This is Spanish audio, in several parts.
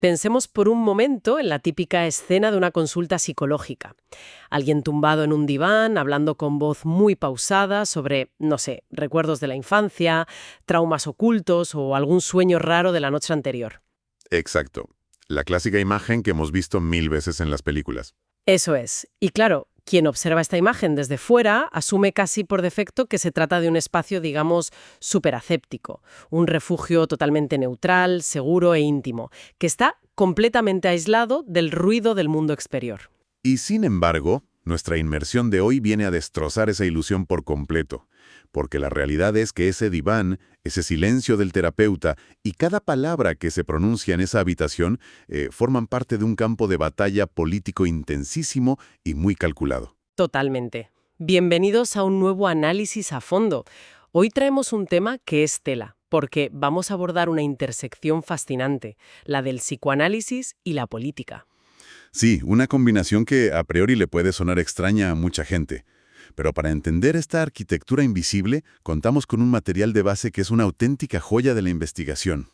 Pensemos por un momento en la típica escena de una consulta psicológica. Alguien tumbado en un diván, hablando con voz muy pausada sobre, no sé, recuerdos de la infancia, traumas ocultos o algún sueño raro de la noche anterior. Exacto. La clásica imagen que hemos visto mil veces en las películas. Eso es. Y claro, quien observa esta imagen desde fuera asume casi por defecto que se trata de un espacio, digamos, superaséptico, un refugio totalmente neutral, seguro e íntimo, que está completamente aislado del ruido del mundo exterior. Y sin embargo, nuestra inmersión de hoy viene a destrozar esa ilusión por completo, porque la realidad es que ese diván, ese silencio del terapeuta y cada palabra que se pronuncia en esa habitación forman parte de un campo de batalla político intensísimo y muy calculado. Totalmente. Bienvenidos a un nuevo análisis a fondo. Hoy traemos un tema que es tela, porque vamos a abordar una intersección fascinante, la del psicoanálisis y la política. Sí, una combinación que a priori le puede sonar extraña a mucha gente. Pero para entender esta arquitectura invisible, contamos con un material de base que es una auténtica joya de la investigación.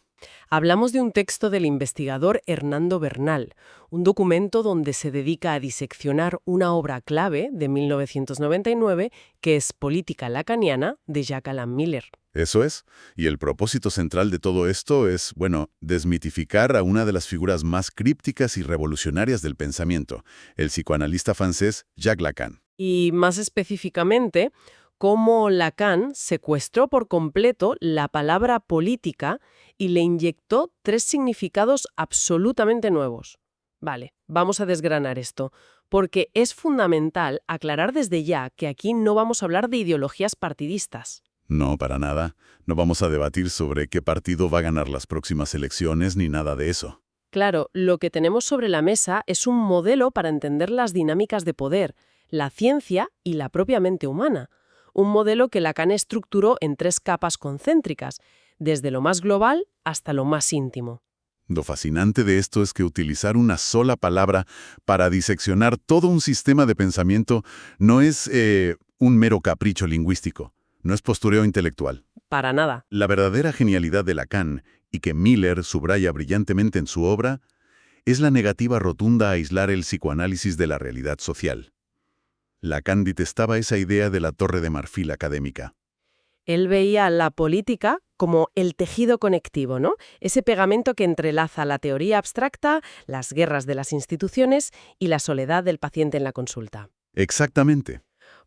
Hablamos de un texto del investigador Hernando Bernal, un documento donde se dedica a diseccionar una obra clave de 1999 que es Política lacaniana de Jacques Alan Miller. Eso es, y el propósito central de todo esto es, bueno, desmitificar a una de las figuras más crípticas y revolucionarias del pensamiento, el psicoanalista francés Jacques Lacan. Y más específicamente, cómo Lacan secuestró por completo la palabra política y le inyectó tres significados absolutamente nuevos. Vale, vamos a desgranar esto, porque es fundamental aclarar desde ya que aquí no vamos a hablar de ideologías partidistas. No, para nada. No vamos a debatir sobre qué partido va a ganar las próximas elecciones ni nada de eso. Claro, lo que tenemos sobre la mesa es un modelo para entender las dinámicas de poder, la ciencia y la propia mente humana. Un modelo que Lacan estructuró en tres capas concéntricas, desde lo más global hasta lo más íntimo. Lo fascinante de esto es que utilizar una sola palabra para diseccionar todo un sistema de pensamiento no es un mero capricho lingüístico, no es postureo intelectual. Para nada. La verdadera genialidad de Lacan, y que Miller subraya brillantemente en su obra, es la negativa rotunda a aislar el psicoanálisis de la realidad social. Lacan detestaba esa idea de la torre de marfil académica. Él veía la política como el tejido conectivo, ¿no? Ese pegamento que entrelaza la teoría abstracta, las guerras de las instituciones y la soledad del paciente en la consulta. Exactamente.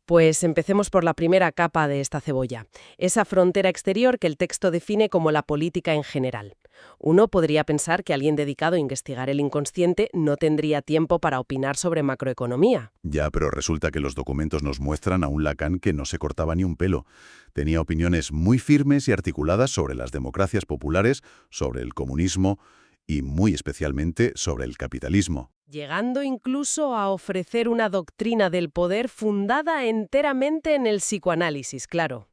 Pues empecemos por la primera capa de esta cebolla, esa frontera exterior que el texto define como la política en general. Uno podría pensar que alguien dedicado a investigar el inconsciente no tendría tiempo para opinar sobre macroeconomía. Ya, pero resulta que los documentos nos muestran a un Lacan que no se cortaba ni un pelo. Tenía opiniones muy firmes y articuladas sobre las democracias populares, sobre el comunismo y muy especialmente sobre el capitalismo. Llegando incluso a ofrecer una doctrina del poder fundada enteramente en el psicoanálisis, claro.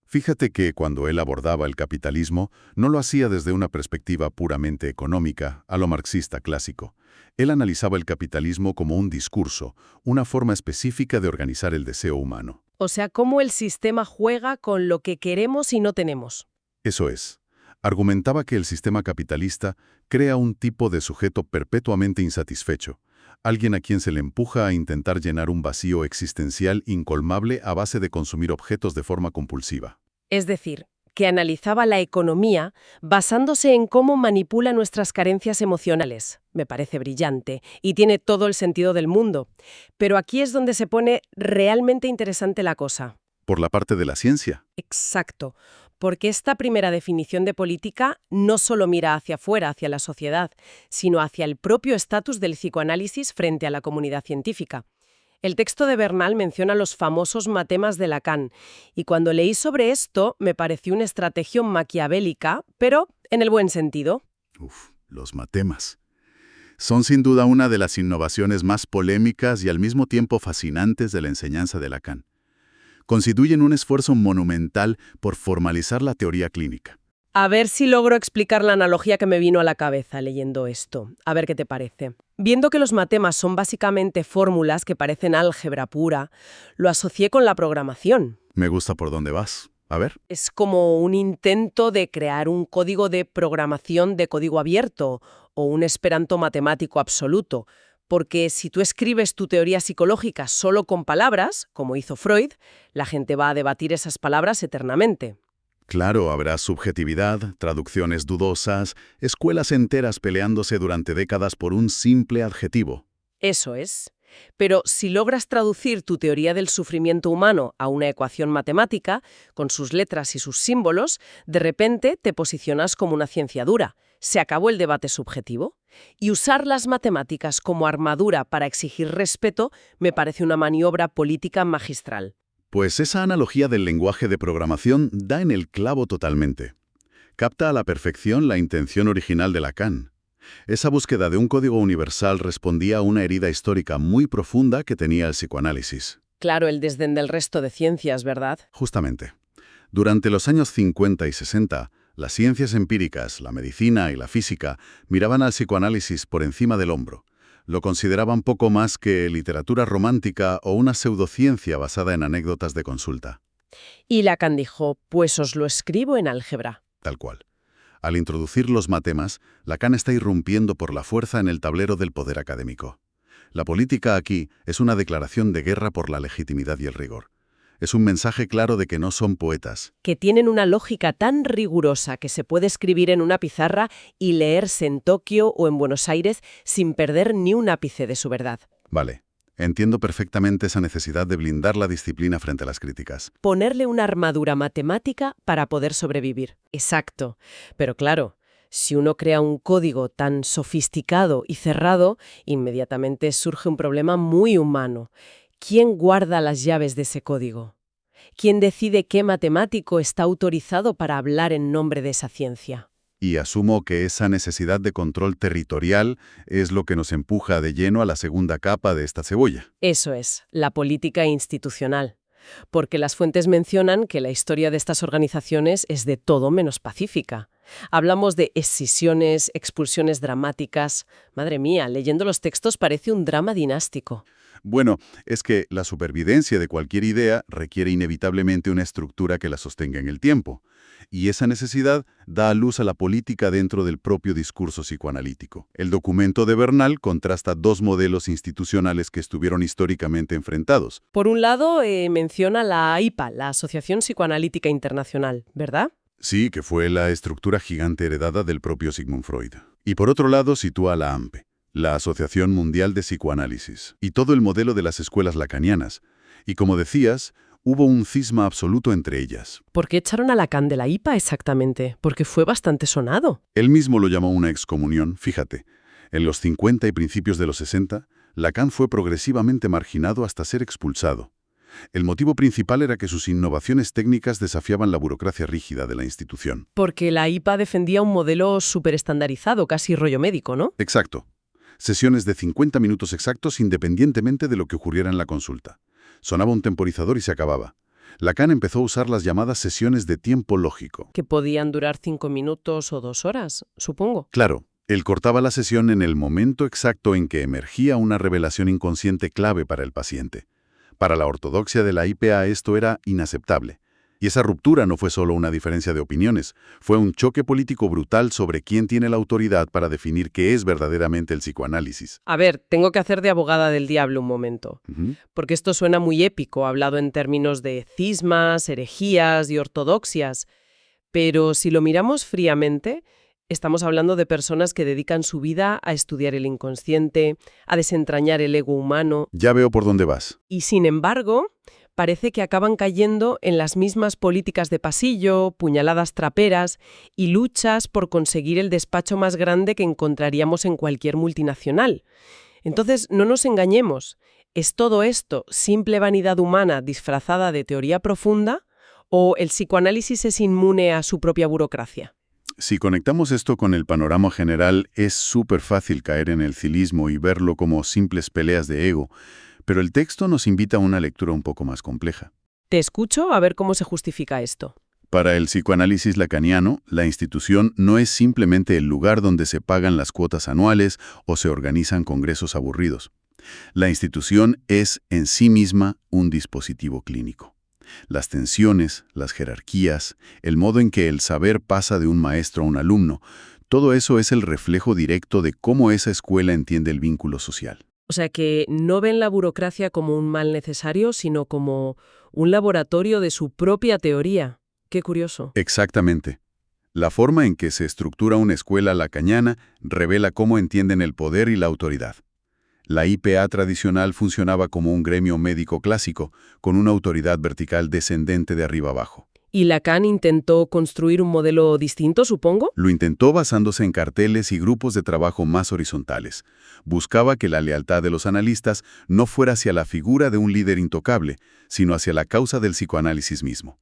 Fíjate que cuando él abordaba el capitalismo, no lo hacía desde una perspectiva puramente económica, a lo marxista clásico. Él analizaba el capitalismo como un discurso, una forma específica de organizar el deseo humano. O sea, cómo el sistema juega con lo que queremos y no tenemos. Eso es. Argumentaba que el sistema capitalista crea un tipo de sujeto perpetuamente insatisfecho, alguien a quien se le empuja a intentar llenar un vacío existencial incolmable a base de consumir objetos de forma compulsiva. Es decir, que analizaba la economía basándose en cómo manipula nuestras carencias emocionales. Me parece brillante y tiene todo el sentido del mundo. Pero aquí es donde se pone realmente interesante la cosa. Por la parte de la ciencia. Exacto, porque esta primera definición de política no solo mira hacia afuera, hacia la sociedad, sino hacia el propio estatus del psicoanálisis frente a la comunidad científica. El texto de Bernal menciona los famosos matemas de Lacan, y cuando leí sobre esto me pareció una estrategia maquiavélica, pero en el buen sentido. Los matemas. Son sin duda una de las innovaciones más polémicas y al mismo tiempo fascinantes de la enseñanza de Lacan. Constituyen un esfuerzo monumental por formalizar la teoría clínica. A ver si logro explicar la analogía que me vino a la cabeza leyendo esto. A ver qué te parece. Viendo que los matemas son básicamente fórmulas que parecen álgebra pura, lo asocié con la programación. Me gusta por dónde vas. A ver. Es como un intento de crear un código de programación de código abierto o un esperanto matemático absoluto, porque si tú escribes tu teoría psicológica solo con palabras, como hizo Freud, la gente va a debatir esas palabras eternamente. Claro, habrá subjetividad, traducciones dudosas, escuelas enteras peleándose durante décadas por un simple adjetivo. Eso es. Pero si logras traducir tu teoría del sufrimiento humano a una ecuación matemática, con sus letras y sus símbolos, de repente te posicionas como una ciencia dura. Se acabó el debate subjetivo. Y usar las matemáticas como armadura para exigir respeto me parece una maniobra política magistral. Pues esa analogía del lenguaje de programación da en el clavo totalmente. Capta a la perfección la intención original de Lacan. Esa búsqueda de un código universal respondía a una herida histórica muy profunda que tenía el psicoanálisis. Claro, el desdén del resto de ciencias, ¿verdad? Justamente. Durante los años 50 y 60, las ciencias empíricas, la medicina y la física, miraban al psicoanálisis por encima del hombro. Lo consideraban poco más que literatura romántica o una pseudociencia basada en anécdotas de consulta. Y Lacan dijo, pues os lo escribo en álgebra. Tal cual. Al introducir los matemas, Lacan está irrumpiendo por la fuerza en el tablero del poder académico. La política aquí es una declaración de guerra por la legitimidad y el rigor. Es un mensaje claro de que no son poetas. Que tienen una lógica tan rigurosa que se puede escribir en una pizarra y leerse en Tokio o en Buenos Aires sin perder ni un ápice de su verdad. Vale. Entiendo perfectamente esa necesidad de blindar la disciplina frente a las críticas. Ponerle una armadura matemática para poder sobrevivir. Exacto. Pero claro, si uno crea un código tan sofisticado y cerrado, inmediatamente surge un problema muy humano. ¿Quién guarda las llaves de ese código? ¿Quién decide qué matemático está autorizado para hablar en nombre de esa ciencia? Y asumo que esa necesidad de control territorial es lo que nos empuja de lleno a la segunda capa de esta cebolla. Eso es, la política institucional. Porque las fuentes mencionan que la historia de estas organizaciones es de todo menos pacífica. Hablamos de escisiones, expulsiones dramáticas. Madre mía, leyendo los textos parece un drama dinástico. Bueno, es que la supervivencia de cualquier idea requiere inevitablemente una estructura que la sostenga en el tiempo. Y esa necesidad da a luz a la política dentro del propio discurso psicoanalítico. El documento de Bernal contrasta dos modelos institucionales que estuvieron históricamente enfrentados. Por un lado, menciona la AIPA, la Asociación Psicoanalítica Internacional, ¿verdad? Sí, que fue la estructura gigante heredada del propio Sigmund Freud. Y por otro lado sitúa la AMPE, la Asociación Mundial de Psicoanálisis, y todo el modelo de las escuelas lacanianas. Y como decías, hubo un cisma absoluto entre ellas. ¿Por qué echaron a Lacan de la AIPA exactamente? Porque fue bastante sonado. Él mismo lo llamó una excomunión, fíjate. En los 50 y principios de los 60, Lacan fue progresivamente marginado hasta ser expulsado. El motivo principal era que sus innovaciones técnicas desafiaban la burocracia rígida de la institución. Porque la AIPA defendía un modelo súper estandarizado, casi rollo médico, ¿no? Exacto. Sesiones de 50 minutos exactos independientemente de lo que ocurriera en la consulta. Sonaba un temporizador y se acababa. Lacan empezó a usar las llamadas sesiones de tiempo lógico. Que podían durar 5 minutos o 2 horas, supongo. Claro, él cortaba la sesión en el momento exacto en que emergía una revelación inconsciente clave para el paciente. Para la ortodoxia de la IPA esto era inaceptable. Y esa ruptura no fue solo una diferencia de opiniones, fue un choque político brutal sobre quién tiene la autoridad para definir qué es verdaderamente el psicoanálisis. A ver, tengo que hacer de abogada del diablo un momento, porque esto suena muy épico, hablado en términos de cismas, herejías y ortodoxias. Pero si lo miramos fríamente, estamos hablando de personas que dedican su vida a estudiar el inconsciente, a desentrañar el ego humano. Ya veo por dónde vas. Y sin embargo, parece que acaban cayendo en las mismas políticas de pasillo, puñaladas traperas y luchas por conseguir el despacho más grande que encontraríamos en cualquier multinacional. Entonces, no nos engañemos. ¿Es todo esto simple vanidad humana disfrazada de teoría profunda o el psicoanálisis es inmune a su propia burocracia? Si conectamos esto con el panorama general, es súper fácil caer en el cinismo y verlo como simples peleas de ego. Pero el texto nos invita a una lectura un poco más compleja. Te escucho a ver cómo se justifica esto. Para el psicoanálisis lacaniano, la institución no es simplemente el lugar donde se pagan las cuotas anuales o se organizan congresos aburridos. La institución es en sí misma un dispositivo clínico. Las tensiones, las jerarquías, el modo en que el saber pasa de un maestro a un alumno, todo eso es el reflejo directo de cómo esa escuela entiende el vínculo social. O sea que no ven la burocracia como un mal necesario, sino como un laboratorio de su propia teoría. Qué curioso. Exactamente. La forma en que se estructura una escuela lacaniana revela cómo entienden el poder y la autoridad. La IPA tradicional funcionaba como un gremio médico clásico, con una autoridad vertical descendente de arriba abajo. ¿Y Lacan intentó construir un modelo distinto, supongo? Lo intentó basándose en carteles y grupos de trabajo más horizontales. Buscaba que la lealtad de los analistas no fuera hacia la figura de un líder intocable, sino hacia la causa del psicoanálisis mismo.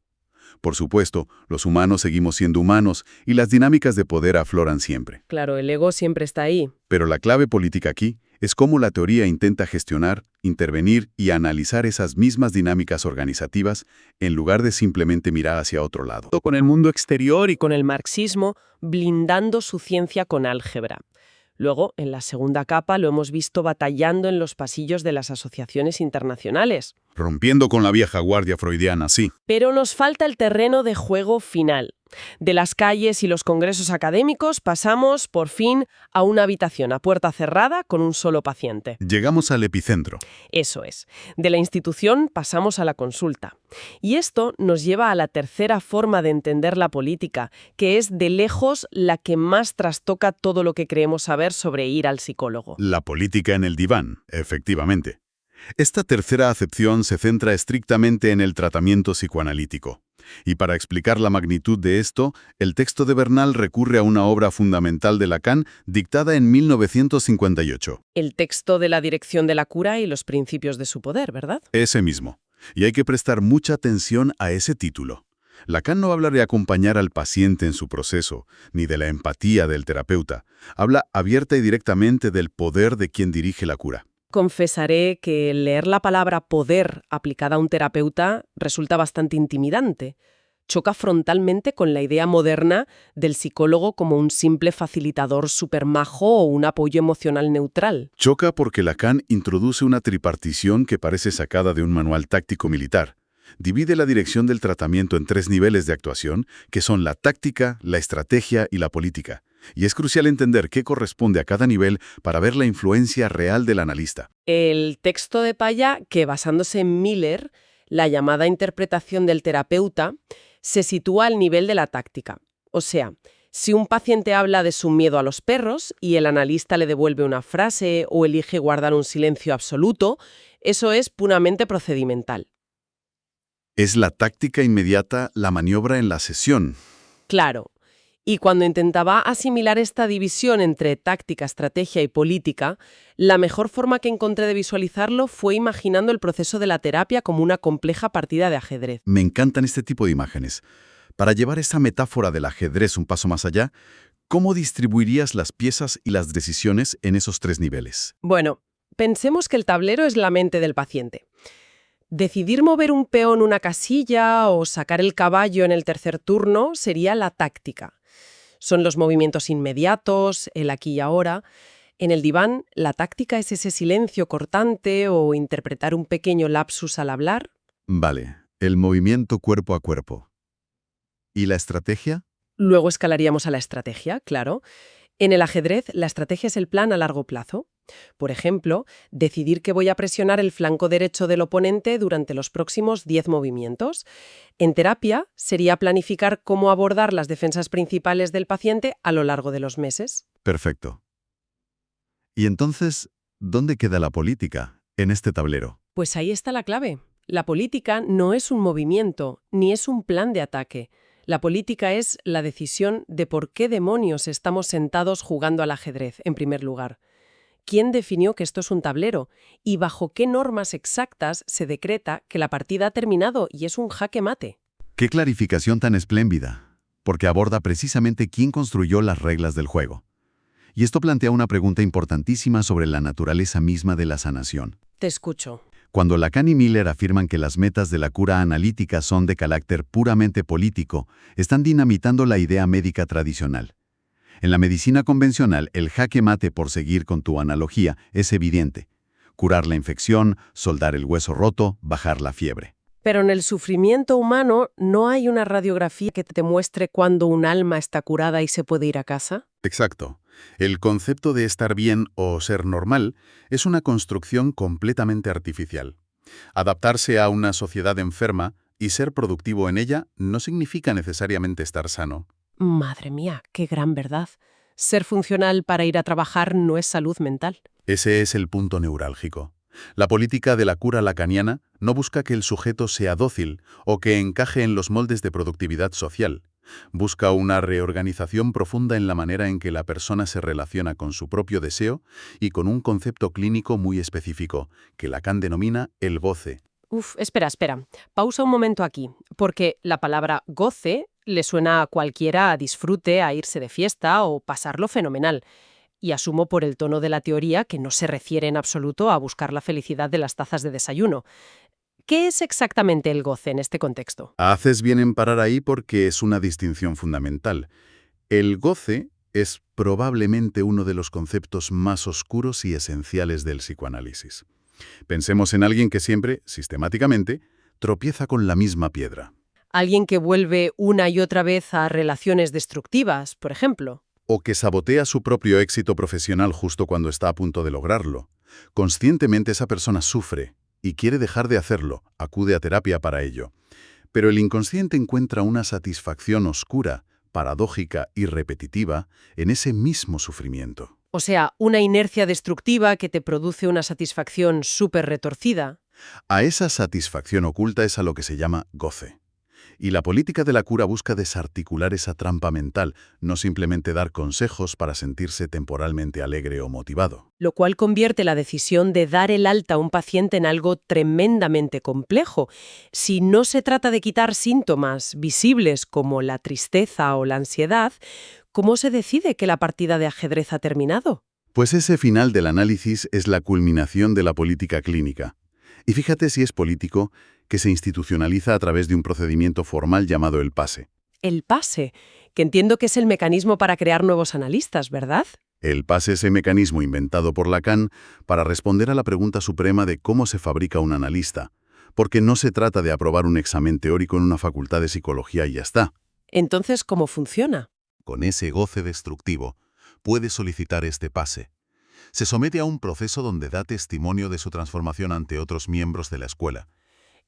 Por supuesto, los humanos seguimos siendo humanos y las dinámicas de poder afloran siempre. Claro, el ego siempre está ahí. Pero la clave política aquí es cómo la teoría intenta gestionar, intervenir y analizar esas mismas dinámicas organizativas en lugar de simplemente mirar hacia otro lado. Con el mundo exterior y con el marxismo, blindando su ciencia con álgebra. Luego, en la segunda capa, lo hemos visto batallando en los pasillos de las asociaciones internacionales. Rompiendo con la vieja guardia freudiana, sí. Pero nos falta el terreno de juego final. De las calles y los congresos académicos pasamos, por fin, a una habitación a puerta cerrada con un solo paciente. Llegamos al epicentro. Eso es. De la institución pasamos a la consulta. Y esto nos lleva a la tercera forma de entender la política, que es de lejos la que más trastoca todo lo que creemos saber sobre ir al psicólogo. La política en el diván, efectivamente. Esta tercera acepción se centra estrictamente en el tratamiento psicoanalítico. Y para explicar la magnitud de esto, el texto de Bernal recurre a una obra fundamental de Lacan dictada en 1958. El texto de la dirección de la cura y los principios de su poder, ¿verdad? Ese mismo. Y hay que prestar mucha atención a ese título. Lacan no habla de acompañar al paciente en su proceso, ni de la empatía del terapeuta. Habla abierta y directamente del poder de quien dirige la cura. Confesaré que leer la palabra poder aplicada a un terapeuta resulta bastante intimidante. Choca frontalmente con la idea moderna del psicólogo como un simple facilitador supermajo o un apoyo emocional neutral. Choca porque Lacan introduce una tripartición que parece sacada de un manual táctico militar. Divide la dirección del tratamiento en 3 niveles de actuación, que son la táctica, la estrategia y la política. Y es crucial entender qué corresponde a cada nivel para ver la influencia real del analista. El texto de Paya, que basándose en Miller, la llamada interpretación del terapeuta, se sitúa al nivel de la táctica. O sea, si un paciente habla de su miedo a los perros y el analista le devuelve una frase o elige guardar un silencio absoluto, eso es puramente procedimental. Es la táctica inmediata, la maniobra en la sesión. Claro. Y cuando intentaba asimilar esta división entre táctica, estrategia y política, la mejor forma que encontré de visualizarlo fue imaginando el proceso de la terapia como una compleja partida de ajedrez. Me encantan este tipo de imágenes. Para llevar esa metáfora del ajedrez un paso más allá, ¿cómo distribuirías las piezas y las decisiones en esos 3 niveles? Bueno, pensemos que el tablero es la mente del paciente. Decidir mover un peón una casilla o sacar el caballo en el tercer turno sería la táctica. Son los movimientos inmediatos, el aquí y ahora. En el diván, la táctica es ese silencio cortante o interpretar un pequeño lapsus al hablar. Vale, el movimiento cuerpo a cuerpo. ¿Y la estrategia? Luego escalaríamos a la estrategia, claro. En el ajedrez, la estrategia es el plan a largo plazo. Por ejemplo, decidir que voy a presionar el flanco derecho del oponente durante los próximos 10 movimientos. En terapia, sería planificar cómo abordar las defensas principales del paciente a lo largo de los meses. Perfecto. ¿Y entonces, dónde queda la política en este tablero? Pues ahí está la clave. La política no es un movimiento, ni es un plan de ataque. La política es la decisión de por qué demonios estamos sentados jugando al ajedrez, en primer lugar. ¿Quién definió que esto es un tablero? ¿Y bajo qué normas exactas se decreta que la partida ha terminado y es un jaque mate? ¡Qué clarificación tan espléndida! Porque aborda precisamente quién construyó las reglas del juego. Y esto plantea una pregunta importantísima sobre la naturaleza misma de la sanación. Te escucho. Cuando Lacan y Miller afirman que las metas de la cura analítica son de carácter puramente político, están dinamitando la idea médica tradicional. En la medicina convencional, el jaque mate, por seguir con tu analogía, es evidente. Curar la infección, soldar el hueso roto, bajar la fiebre. Pero en el sufrimiento humano no hay una radiografía que te muestre cuándo un alma está curada y se puede ir a casa. Exacto. El concepto de estar bien o ser normal es una construcción completamente artificial. Adaptarse a una sociedad enferma y ser productivo en ella no significa necesariamente estar sano. Madre mía, qué gran verdad. Ser funcional para ir a trabajar no es salud mental. Ese es el punto neurálgico. La política de la cura lacaniana no busca que el sujeto sea dócil o que encaje en los moldes de productividad social. Busca una reorganización profunda en la manera en que la persona se relaciona con su propio deseo y con un concepto clínico muy específico, que Lacan denomina el goce. Uf, espera. Pausa un momento aquí, porque la palabra goce le suena a cualquiera a disfrute, a irse de fiesta o pasarlo fenomenal. Y asumo por el tono de la teoría que no se refiere en absoluto a buscar la felicidad de las tazas de desayuno. ¿Qué es exactamente el goce en este contexto? Haces bien en parar ahí porque es una distinción fundamental. El goce es probablemente uno de los conceptos más oscuros y esenciales del psicoanálisis. Pensemos en alguien que siempre, sistemáticamente, tropieza con la misma piedra. Alguien que vuelve una y otra vez a relaciones destructivas, por ejemplo. O que sabotea su propio éxito profesional justo cuando está a punto de lograrlo. Conscientemente esa persona sufre y quiere dejar de hacerlo, acude a terapia para ello. Pero el inconsciente encuentra una satisfacción oscura, paradójica y repetitiva en ese mismo sufrimiento. O sea, una inercia destructiva que te produce una satisfacción súper retorcida. A esa satisfacción oculta es a lo que se llama goce. Y la política de la cura busca desarticular esa trampa mental, no simplemente dar consejos para sentirse temporalmente alegre o motivado. Lo cual convierte la decisión de dar el alta a un paciente en algo tremendamente complejo. Si no se trata de quitar síntomas visibles como la tristeza o la ansiedad, ¿cómo se decide que la partida de ajedrez ha terminado? Pues ese final del análisis es la culminación de la política clínica. Y fíjate si es político, que se institucionaliza a través de un procedimiento formal llamado el PASE. El PASE, que entiendo que es el mecanismo para crear nuevos analistas, ¿verdad? El PASE es ese mecanismo inventado por Lacan para responder a la pregunta suprema de cómo se fabrica un analista, porque no se trata de aprobar un examen teórico en una facultad de psicología y ya está. Entonces, ¿cómo funciona? Con ese goce destructivo, puede solicitar este pase. Se somete a un proceso donde da testimonio de su transformación ante otros miembros de la escuela.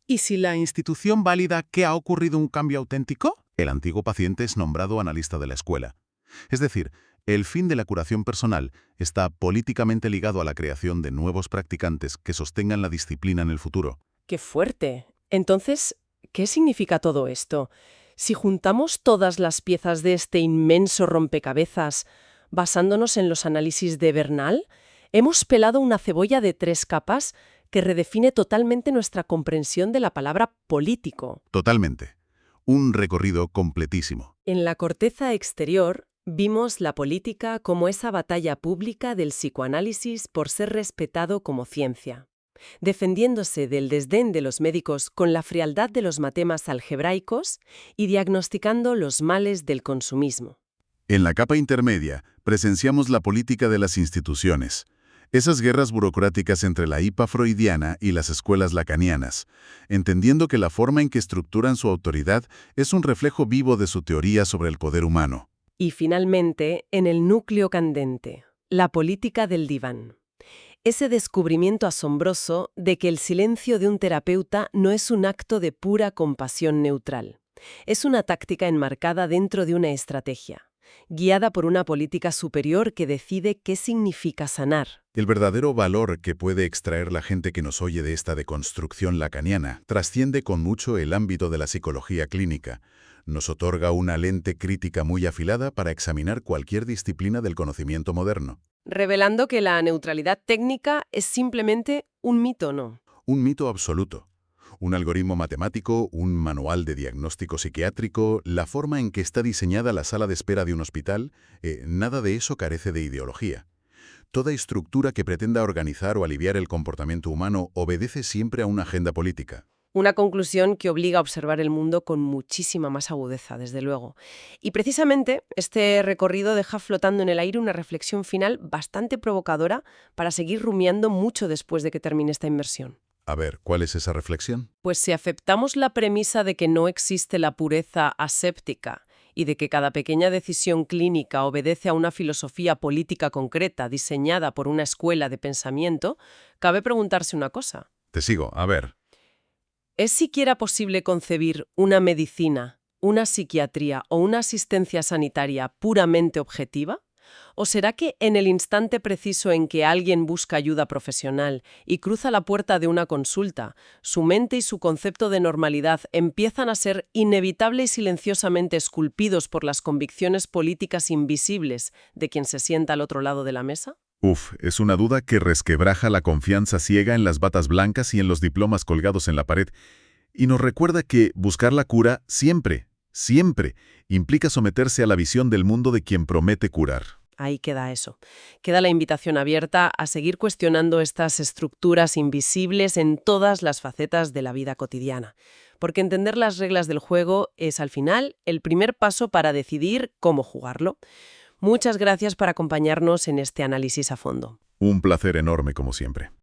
¿Y si la institución valida que ha ocurrido un cambio auténtico? El antiguo paciente es nombrado analista de la escuela. Es decir, el fin de la curación personal está políticamente ligado a la creación de nuevos practicantes que sostengan la disciplina en el futuro. ¡Qué fuerte! Entonces, ¿qué significa todo esto? Si juntamos todas las piezas de este inmenso rompecabezas, basándonos en los análisis de Bernal, hemos pelado una cebolla de 3 capas que redefine totalmente nuestra comprensión de la palabra político. Totalmente. Un recorrido completísimo. En la corteza exterior, vimos la política como esa batalla pública del psicoanálisis por ser respetado como ciencia, defendiéndose del desdén de los médicos con la frialdad de los matemas algebraicos y diagnosticando los males del consumismo. En la capa intermedia, presenciamos la política de las instituciones. Esas guerras burocráticas entre la hipa freudiana y las escuelas lacanianas, entendiendo que la forma en que estructuran su autoridad es un reflejo vivo de su teoría sobre el poder humano. Y finalmente, en el núcleo candente, la política del diván. Ese descubrimiento asombroso de que el silencio de un terapeuta no es un acto de pura compasión neutral. Es una táctica enmarcada dentro de una estrategia, guiada por una política superior que decide qué significa sanar. El verdadero valor que puede extraer la gente que nos oye de esta deconstrucción lacaniana trasciende con mucho el ámbito de la psicología clínica. Nos otorga una lente crítica muy afilada para examinar cualquier disciplina del conocimiento moderno. Revelando que la neutralidad técnica es simplemente un mito, ¿no? Un mito absoluto. Un algoritmo matemático, un manual de diagnóstico psiquiátrico, la forma en que está diseñada la sala de espera de un hospital, nada de eso carece de ideología. Toda estructura que pretenda organizar o aliviar el comportamiento humano obedece siempre a una agenda política. Una conclusión que obliga a observar el mundo con muchísima más agudeza, desde luego. Y precisamente este recorrido deja flotando en el aire una reflexión final bastante provocadora para seguir rumiando mucho después de que termine esta inmersión. A ver, ¿cuál es esa reflexión? Pues si aceptamos la premisa de que no existe la pureza aséptica y de que cada pequeña decisión clínica obedece a una filosofía política concreta diseñada por una escuela de pensamiento, cabe preguntarse una cosa. Te sigo, a ver. ¿Es siquiera posible concebir una medicina, una psiquiatría o una asistencia sanitaria puramente objetiva? ¿O será que en el instante preciso en que alguien busca ayuda profesional y cruza la puerta de una consulta, su mente y su concepto de normalidad empiezan a ser inevitable y silenciosamente esculpidos por las convicciones políticas invisibles de quien se sienta al otro lado de la mesa? Es una duda que resquebraja la confianza ciega en las batas blancas y en los diplomas colgados en la pared, y nos recuerda que buscar la cura siempre, siempre, implica someterse a la visión del mundo de quien promete curar. Ahí queda eso. Queda la invitación abierta a seguir cuestionando estas estructuras invisibles en todas las facetas de la vida cotidiana. Porque entender las reglas del juego es, al final, el primer paso para decidir cómo jugarlo. Muchas gracias por acompañarnos en este análisis a fondo. Un placer enorme como siempre.